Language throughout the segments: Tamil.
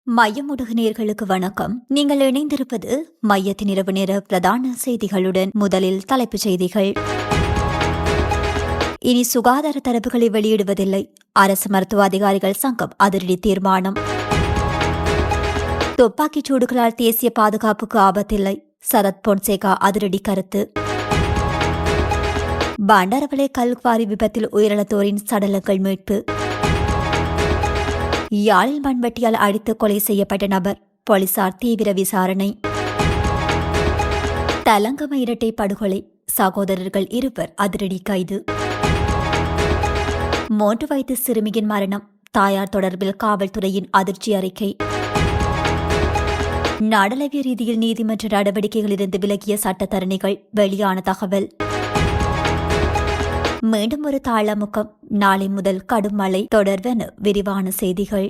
மையமுடுகு நேர்களுக்கு வணக்கம். நீங்கள் இணைந்திருப்பது மையத்தின் இரவு நேர பிரதான செய்திகளுடன். முதலில் தலைப்புச் செய்திகள். இனி சுகாதார தரவுகளை வெளியிடுவதில்லை. அரசு மருத்துவ அதிகாரிகள் சங்கம் அதிரடி தீர்மானம். துப்பாக்கிச் சூடுகளால் தேசிய பாதுகாப்புக்கு ஆபத்தில்லை. சரத் பொன்சேகா அதிரடி கருத்து. பண்டாரவளை கல்குவாரி விபத்தில் உயிரிழந்தோரின் சடலங்கள் மீட்பு. யாழில் மண்வெட்டியால் அடித்து கொலை செய்யப்பட்ட நபர், போலீசார் தீவிர விசாரணை. தலங்கம இரட்டை படுகொலை, சகோதரர்கள் இருவர் அதிரடி கைது. 3 வயது சிறுமியின் மரணம், தாயார் தொடர்பில் காவல்துறையின் அதிர்ச்சி அறிக்கை. நாடளாவிய ரீதியில் நீதிமன்ற நடவடிக்கைகளிலிருந்து விலகிய சட்டத்தரணிகள், வெளியான தகவல். மீண்டும் ஒரு தாளமுக்கம், நாளை முதல் கடும் மழை தொடர்வென விரிவான செய்திகள்.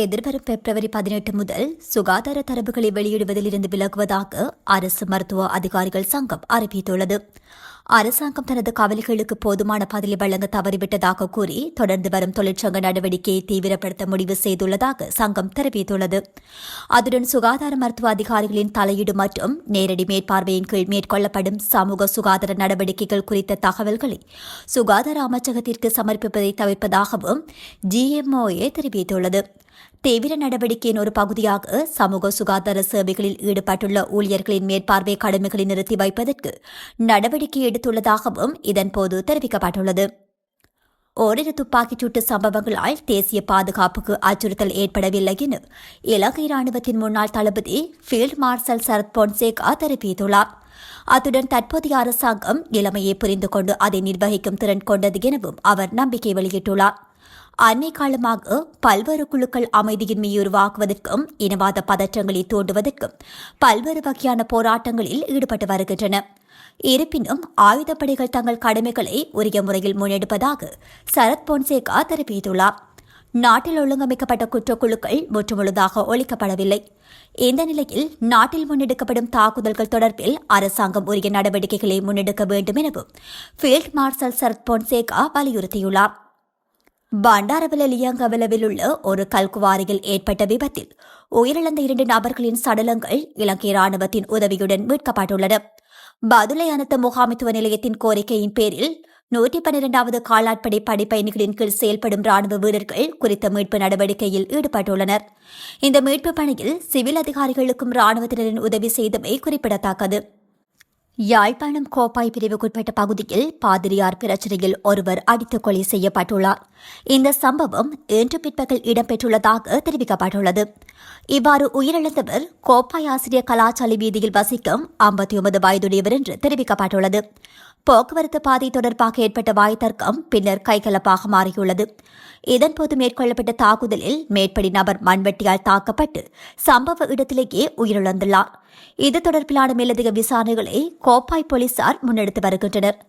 எதிர்வரும் பிப்ரவரி 18 முதல் சுகாதார தரவுகளை வெளியிடுவதில் இருந்து விலகுவதாக அரசு மருத்துவ அதிகாரிகள் சங்கம் அறிவித்துள்ளது. அரசாங்கம் தனது கவலைகளுக்கு போதுமான பதிலை வழங்க தவறிவிட்டதாக கூறி தொடர்ந்து வரும் தொழிற்சங்க நடவடிக்கையை தீவிரப்படுத்த முடிவு செய்துள்ளதாக சங்கம் தெரிவித்துள்ளது. அதுடன் சுகாதார மருத்துவ அதிகாரிகளின் தலையீடு மற்றும் நேரடி மேற்பார்வையின் கீழ் மேற்கொள்ளப்படும் சமூக சுகாதார நடவடிக்கைகள் குறித்த தகவல்களை சுகாதார அமைச்சகத்திற்கு சமர்ப்பிப்பதை தவிர்ப்பதாகவும் GMOA தெரிவித்துள்ளது. தீவிர நடவடிக்கையின் ஒரு பகுதியாக சமூக சுகாதார சேவைகளில் ஈடுபட்டுள்ள ஊழியர்களின் மேற்பார்வை கடமைகளை நிறுத்தி வைப்பதற்கு நடவடிக்கை எடுத்துள்ளதாகவும் இதன்போது தெரிவிக்கப்பட்டுள்ளது. ஓரிரு துப்பாக்கிச்சூட்டு சம்பவங்களால் தேசிய பாதுகாப்புக்கு அச்சுறுத்தல் ஏற்படவில்லை என இலங்கை ராணுவத்தின் முன்னாள் தளபதி ஃபீல்ட் மார்ஷல் சரத் பொன்சேகா தெரிவித்துள்ளார். அத்துடன் தற்போதைய அரசாங்கம் நிலைமையை புரிந்து கொண்டு அதை நிர்வகிக்கும் திறன் கொண்டது எனவும் அவர் நம்பிக்கை வெளியிட்டுள்ளார். அண்மை காலமாக பல்வேறு குழுக்கள் அமைதியின்மையை உருவாக்குவதற்கும் இனவாத பதற்றங்களை தூண்டுவதற்கும் பல்வேறு வகையான போராட்டங்களில் ஈடுபட்டு வருகின்றன. இருப்பினும் ஆயுதப்படைகள் தங்கள் கடமைகளை உரிய முறையில் முன்னெடுப்பதாக சரத் பொன்சேகா தெரிவித்துள்ளார். நாட்டில் ஒழுங்கமைக்கப்பட்ட குற்றக்குழுக்கள் முற்றுமுழுதாக ஒழிக்கப்படவில்லை. இந்த நிலையில் நாட்டில் முன்னெடுக்கப்படும் தாக்குதல்கள் தொடர்பில் அரசாங்கம் உரிய நடவடிக்கைகளை முன்னெடுக்க வேண்டும் எனவும் ஃபீல்ட் மார்ஷல் சரத் பொன்சேகா வலியுறுத்தியுள்ளார். பண்டாரவள லியங்கவலவில் உள்ள ஒரு கல்குவாரியில் ஏற்பட்ட விபத்தில் உயிரிழந்த 2 நபர்களின் சடலங்கள் இலங்கை ராணுவத்தின் உதவியுடன் மீட்கப்பட்டுள்ளன. பதுளை அனர்த்த முகாமைத்துவ நிலையத்தின் கோரிக்கையின் பேரில் 112வது காலாட்படை படைப்பயணிகளின் கீழ் செயல்படும் ராணுவ வீரர்கள் குறித்த மீட்பு நடவடிக்கையில் ஈடுபட்டுள்ளனர். இந்த மீட்பு பணியில் சிவில் அதிகாரிகளுக்கும் ராணுவத்தினரின் உதவி செய்தமை குறிப்பிடத்தக்கது. யாழ்ப்பாணம் கோப்பாய் பிரிவுக்குட்பட்ட பகுதியில் பாதிரியார் பிரச்சினையில் ஒருவர் அடித்துக் கொலை செய்யப்பட்டுள்ளார். இந்த சம்பவம் இன்று பிற்பகல் இடம்பெற்றுள்ளதாக தெரிவிக்கப்பட்டுள்ளது. இவ்வாறு உயிரிழந்தவர் கோப்பாய் ஆசிரியர் கலாசாலை வீதியில் வசிக்கும் 59 வயதுடையவர் என்று தெரிவிக்கப்பட்டுள்ளது. போக்குவரத்து பாதை தொடர்பாக ஏற்பட்ட வாய் தர்க்கம் பின்னர் கைகலப்பாக மாறியுள்ளது. இதன்போது மேற்கொள்ளப்பட்ட தாக்குதலில் மேற்படி நபர் மண்வெட்டியால் தாக்கப்பட்டு சம்பவ இடத்திலேயே உயிரிழந்துள்ளார். இது தொடர்பிலான மேலதிக விசாரணைகளை கோப்பாய் போலீசார் முன்னெடுத்து வருகின்றனர்.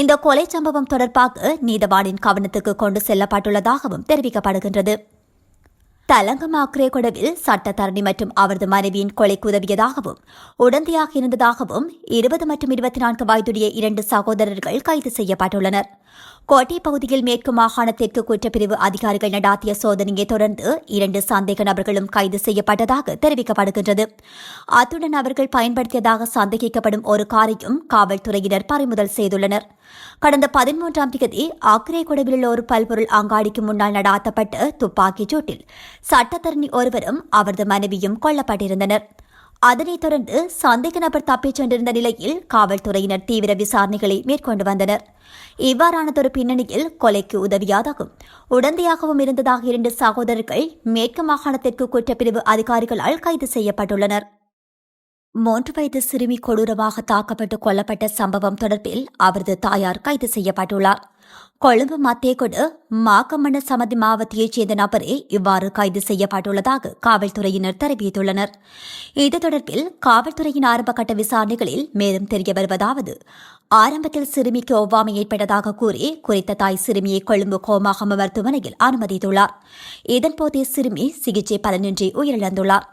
இந்த கொலை சம்பவம் தொடர்பாக நீதவானின் கவனத்துக்கு கொண்டு செல்லப்பட்டுள்ளதாகவும் தெரிவிக்கப்படுகின்றது. தலங்கம அக்ரேகொடவில் சட்டத்தரணி மற்றும் அவரது மனைவியின் கொலைக்கு உதவியதாகவும் உடந்தையாக இருந்ததாகவும் 20 மற்றும் 24 வயதுடைய 2 சகோதரர்கள் கைது செய்யப்பட்டுள்ளனர். கோட்டை பகுதியில் மேற்கு மாகாண தெற்கு குற்றப்பிரிவு அதிகாரிகள் நடாத்திய சோதனையை தொடர்ந்து 2 சந்தேக நபர்களும் கைது செய்யப்பட்டதாக தெரிவிக்கப்படுகின்றது. அத்துடன் அவர்கள் பயன்படுத்தியதாக சந்தேகிக்கப்படும் ஒரு காரையும் காவல்துறையினர் பறிமுதல் செய்துள்ளனர். கடந்த 13ஆம் தேதி அக்ரேகொடவில் உள்ள ஒரு பல்பொருள் அங்காடிக்கு முன்னால் நடாத்தப்பட்ட துப்பாக்கிச் சூட்டில் சட்டத்தரணி ஒருவரும் அவரது மனைவியும் கொல்லப்பட்டிருந்தனர். அதனைத் தொடர்ந்து சந்தேக நபர் தப்பிச் சென்றிருந்த நிலையில் காவல்துறையினர் தீவிர விசாரணைகளை மேற்கொண்டு வந்தனர். இவ்வாறானதொரு பின்னணியில் கொலைக்கு உதவியாகவும் உடந்தையாகவும் இருந்ததாக 2 சகோதரர்கள் மேற்கு மாகாணத்திற்கு குற்றப்பிரிவு அதிகாரிகளால் கைது செய்யப்பட்டுள்ளனர். 3 வயது சிறுமி கொடூரமாக தாக்கப்பட்டு கொல்லப்பட்ட சம்பவம் தொடர்பில் அவரது தாயார் கைது செய்யப்பட்டுள்ளார். கொழும்பு மத்தேகொடு மாக்கமண்ண சமதி மாவட்டத்தைச் சேர்ந்த நபரே இவ்வாறு கைது செய்யப்பட்டுள்ளதாக காவல்துறையினர் தெரிவித்துள்ளனர். இது தொடர்பில் காவல்துறையின் ஆரம்பகட்ட விசாரணைகளில் மேலும் தெரிய வருவதாவது, ஆரம்பத்தில் சிறுமிக்கு ஒவ்வாமை ஏற்பட்டதாக கூறி குறித்த தாய் சிறுமியை கொழும்பு கோமாகம மருத்துவமனையில் அனுமதித்துள்ளார். இதன்போதே சிறுமி சிகிச்சை பலனின்றி உயிரிழந்துள்ளார்.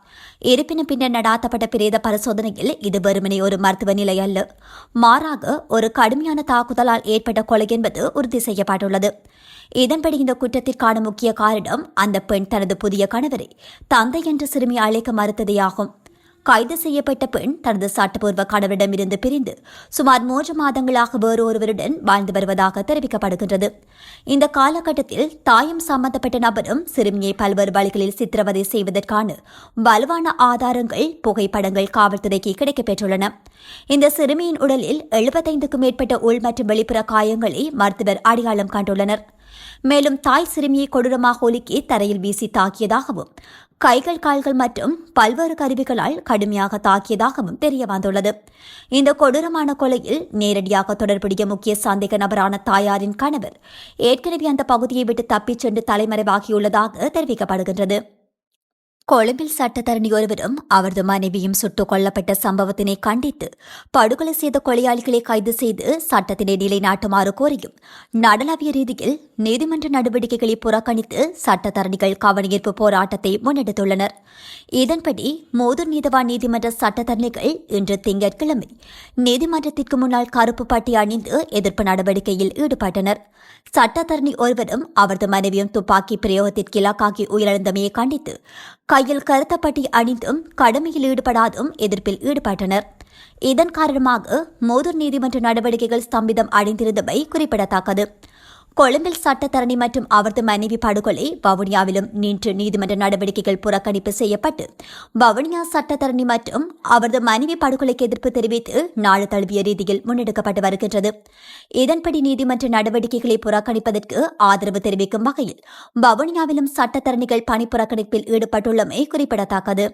இருப்பினும் பின்னர் நடாத்தப்பட்ட பிரேத பரிசோதனையில் இது வெறுமனே ஒரு மருத்துவ நிலை அல்ல, மாறாக ஒரு கடுமையான தாக்குதலால் ஏற்பட்ட கொலை என்பது உறுதி செய்யப்பட்டுள்ளது. இதன்படி இந்த குற்றத்திற்கான முக்கிய காரணம் அந்த பெண் தனது புதிய கணவரை தந்தை என்று சிறுமி அழைக்க மறுத்ததேயாகும். கைது செய்யப்பட்ட பெண் தனது சட்டப்பூர்வ கணவரிடமிருந்து பிரிந்து சுமார் 3 மாதங்களாக வேறு ஒருவருடன் வாழ்ந்து வருவதாக தெரிவிக்கப்படுகின்றது. இந்த காலகட்டத்தில் தாயும் சம்பந்தப்பட்ட நபரும் சிறுமியை பல்வேறு வழிகளில் சித்திரவதை செய்வதற்கான வலுவான ஆதாரங்கள், புகைப்படங்கள் காவல்துறைக்கு கிடைக்கப்பெற்றுள்ளன. இந்த சிறுமியின் உடலில் 75க்கும் மேற்பட்ட உள் மற்றும் வெளிப்புற காயங்களை மருத்துவர் அடையாளம் கண்டுள்ளனர். மேலும் தாய் சிறுமியை கொடூரமாக ஒலுக்கி தரையில் வீசி தாக்கியதாகவும், கைகள், கால்கள் மற்றும் பல்வேறு கருவிகளால் கடுமையாக தாக்கியதாகவும் தெரியவந்துள்ளது. இந்த கொடூரமான கொலையில் நேரடியாக தொடர்புடைய முக்கிய சந்தேக நபரான தாயாரின் கணவர் ஏற்கனவே அந்த பகுதியை விட்டு தப்பிச் சென்று தலைமறைவாகியுள்ளதாக தெரிவிக்கப்படுகின்றது. கொழும்பில் சட்டத்தரணி ஒருவரும் அவரது மனைவியும் சுட்டுக் கொல்லப்பட்ட சம்பவத்தினை கண்டித்து படுகொலை செய்த கொலையாளிகளை கைது செய்து சட்டத்தினை நிலைநாட்டுமாறு கோரியும் நாடளாவிய ரீதியில் நீதிமன்ற நடவடிக்கைகளை புறக்கணித்து சட்டத்தரணிகள் கவனஈர்ப்பு போராட்டத்தை முன்னெடுத்துள்ளனர். இதன்படி மூதூர் நீதவான் நீதிமன்ற சட்டத்தரணிகள் இன்று திங்கட்கிழமை நீதிமன்றத்திற்கு முன்னால் கருப்பு பட்டி அணிந்து எதிர்ப்பு நடவடிக்கையில் ஈடுபட்டனர். சட்டத்தரணி ஒருவரும் அவரது மனைவியும் துப்பாக்கி பிரயோகத்திற்கு இலக்காகி உயிரிழந்தமையை கண்டித்து கையில் கருத்த பட்டி அணிந்தும் கடமையில் ஈடுபடாதும் எதிர்ப்பில் ஈடுபட்டனர். இதன் காரணமாக மூதூர் நீதிமன்ற நடவடிக்கைகள் ஸ்தம்பிதம் அடைந்திருந்தமை குறிப்பிடத்தக்கது. கொழும்பில் சட்டத்தரணி மற்றும் அவரது மனைவி படுகொலை வவுனியாவிலும் நேற்று நீதிமன்ற நடவடிக்கைகள் புறக்கணிப்பு செய்யப்பட்டு வவுனியா சட்டத்தரணி மற்றும் அவரது மனைவி படுகொலைக்கு எதிர்ப்பு தெரிவித்து நாடு தழுவிய ரீதியில் முன்னெடுக்கப்பட்டு வருகின்றது. இதன்படி நீதிமன்ற நடவடிக்கைகளை புறக்கணிப்பதற்கு ஆதரவு தெரிவிக்கும் வகையில் வவுனியாவிலும் சட்டத்தரணிகள் பணி புறக்கணிப்பில் ஈடுபட்டுள்ளமை குறிப்பிடத்தக்கது.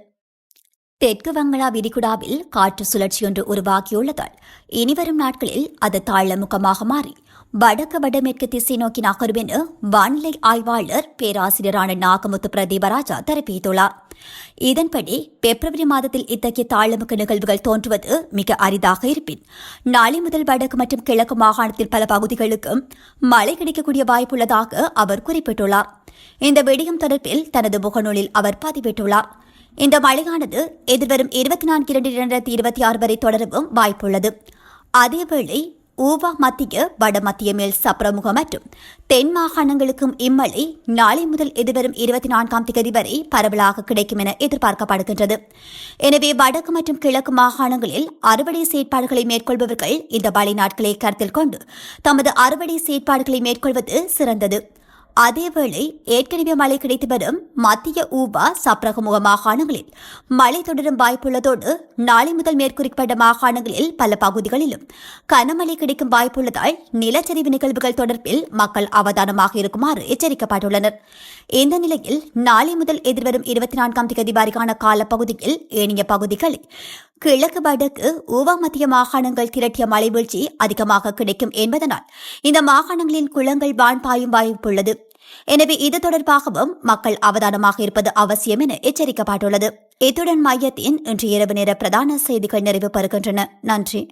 தெற்கு வங்களா விரிகுடாவில் காற்று சுழற்சி ஒன்று உருவாகியுள்ளதால் இனிவரும் நாட்களில் அது தாழ்முகமாக மாறி வடக்கு வடமேற்கு திசை நோக்கி நகரும் என வானிலை ஆய்வாளர் பேராசிரியரான நாகமுத்து பிரதீபராஜா தெரிவித்துள்ளார். இதன்படி பிப்ரவரி மாதத்தில் இத்தகைய தாழ்முக நிகழ்வுகள் தோன்றுவது மிக அரிதாக இருப்பின் நாளை முதல் வடக்கு மற்றும் கிழக்கு மாகாணத்தில் பல பகுதிகளுக்கும் மழை கிடைக்கக்கூடிய வாய்ப்புள்ளதாக அவர் குறிப்பிட்டுள்ளார். இந்த விடயம் தொடர்பில் தனது முகநூலில் அவர் பதிவிட்டுள்ளார். இந்த மழையானது எதிர்வரும் 24/2/2026 வரை தொடரவும் வாய்ப்புள்ளது. அதேவேளை ஊவா மத்திய, வடமத்திய, மேல் சப்ரமுக மற்றும் தென் மாகாணங்களுக்கும் இம்மழை நாளை முதல் எதிர்வரும் 24ஆம் தேதி வரை பரவலாக கிடைக்கும் என எதிர்பார்க்கப்படுகின்றது. எனவே வடக்கு மற்றும் கிழக்கு மாகாணங்களில் அறுவடை செயற்பாடுகளை மேற்கொள்பவர்கள் இந்த மழை நாட்களை கருத்தில் கொண்டு தமது அறுவடை செயற்பாடுகளை மேற்கொள்வது சிறந்தது. அதேவேளை ஏற்கனவே மழை கிடைத்து வரும் மத்திய ஊபா சப்ரகமுக மாகாணங்களில் மழை தொடரும் வாய்ப்புள்ளதோடு நாளை முதல் மேற்குறிப்பிட்ட மாகாணங்களில் பல பகுதிகளிலும் கனமழை கிடைக்கும் வாய்ப்புள்ளதால் நிலச்சரிவு நிகழ்வுகள் தொடர்பில் மக்கள் அவதானமாக இருக்குமாறு எச்சரிக்கப்பட்டுள்ளனர். இந்த நிலையில் நாளை முதல் எதிர்வரும் 24ஆம் தேதி வரைக்கான காலப்பகுதியில் ஏனைய பகுதிகளில் கிழக்கு, வடக்கு, ஊவா மத்திய மாகாணங்கள் திரட்டிய மழை வீழ்ச்சி அதிகமாக கிடைக்கும் என்பதனால் இந்த மாகாணங்களின் குளங்கள் வான் பாயும் வாய்ப்புள்ளது. எனவே இது தொடர்பாகவும் மக்கள் அவதானமாக இருப்பது அவசியம் என எச்சரிக்கப்பட்டுள்ளது. இத்துடன் மையத்தின் இன்று இரவு நேர பிரதான செய்திகள் நிறைவு பெறுகின்றன. நன்றி.